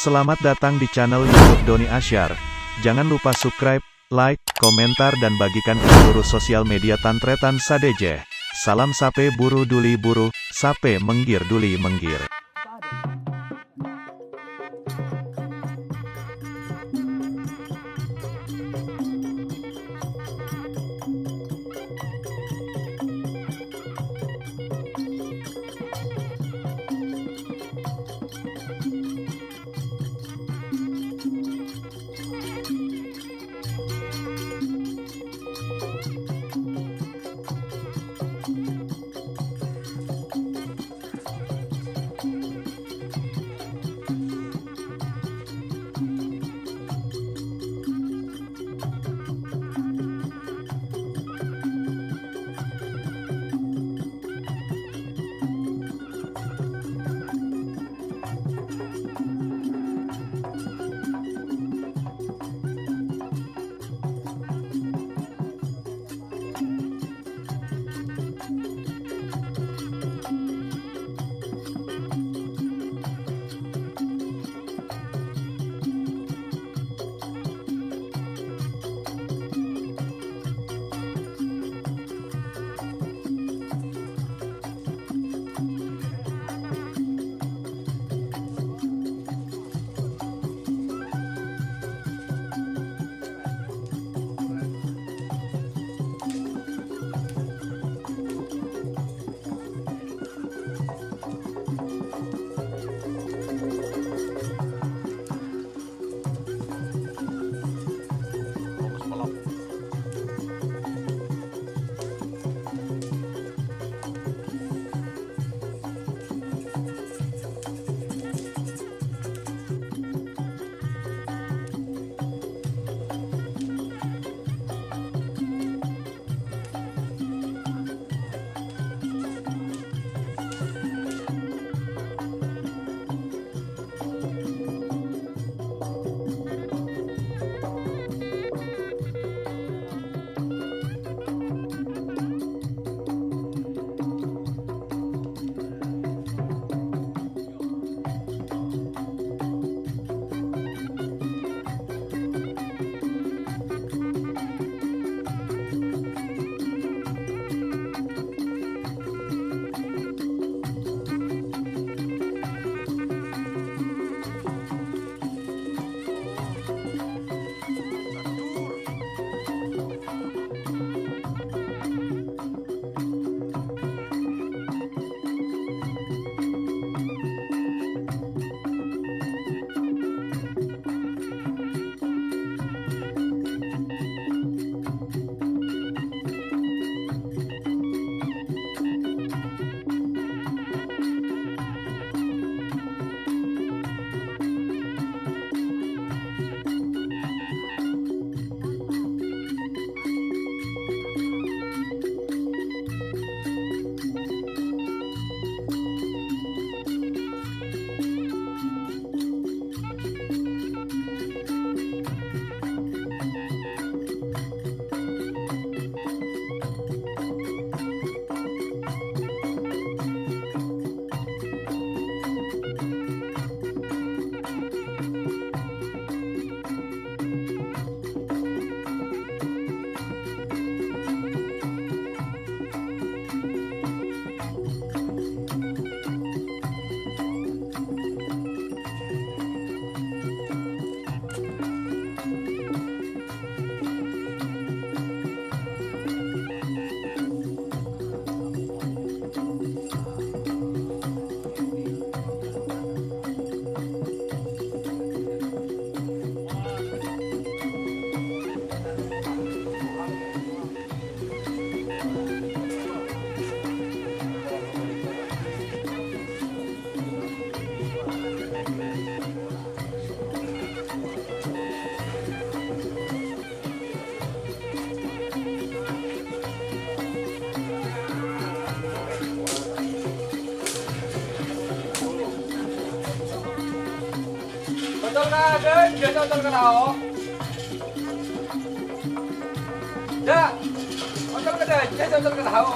Selamat datang di channel YouTube Doni Asyar. Jangan lupa subscribe, like, komentar dan bagikan ke seluruh sosial media Tantretan Sadejeh. Salam sape buru duli buru, sape menggir duli menggir. Betul ka, Ben? Betul ka na ako? Da! Betul ka na? Betul ka na ako?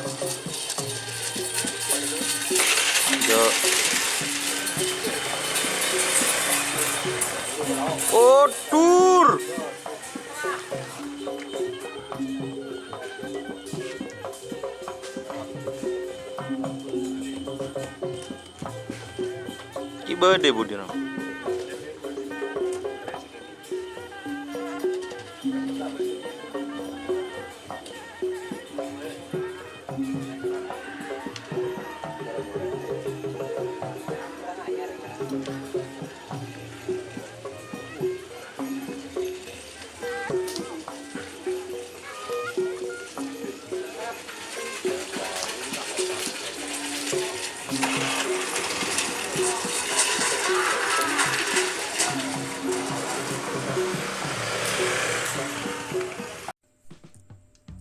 Yo. Oh, tur. Ki bede budino.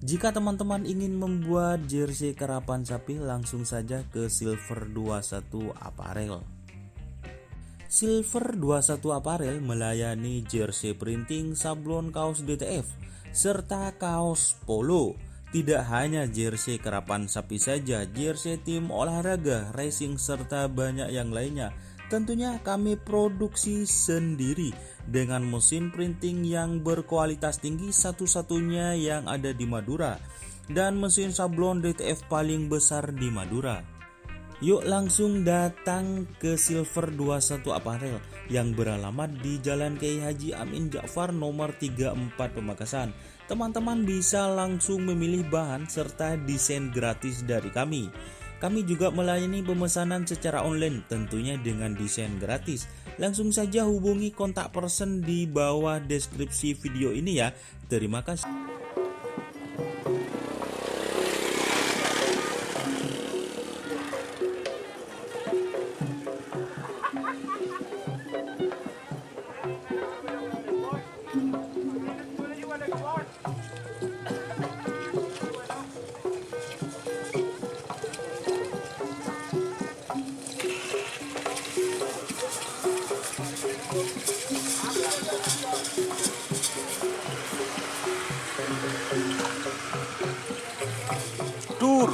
Jika teman-teman ingin membuat jersey karapan sapi, langsung saja ke Silver 21 Apparel. Silver 21 Apparel melayani jersey printing, sablon, kaos DTF, serta kaos polo. Tidak hanya jersey karapan sapi saja, jersey tim olahraga, racing, serta banyak yang lainnya. Tentunya kami produksi sendiri dengan mesin printing yang berkualitas tinggi, satu-satunya yang ada di Madura, dan mesin sablon DTF paling besar di Madura. Yuk langsung datang ke Silver 21 Apparel yang beralamat di Jalan Kiai Haji Amin Ja'far nomor 34 Pamekasan. Teman-teman bisa langsung memilih bahan serta desain gratis dari kami. Kami juga melayani pemesanan secara online, tentunya dengan desain gratis. Langsung saja hubungi kontak person di bawah deskripsi video ini ya. Terima kasih. Tur.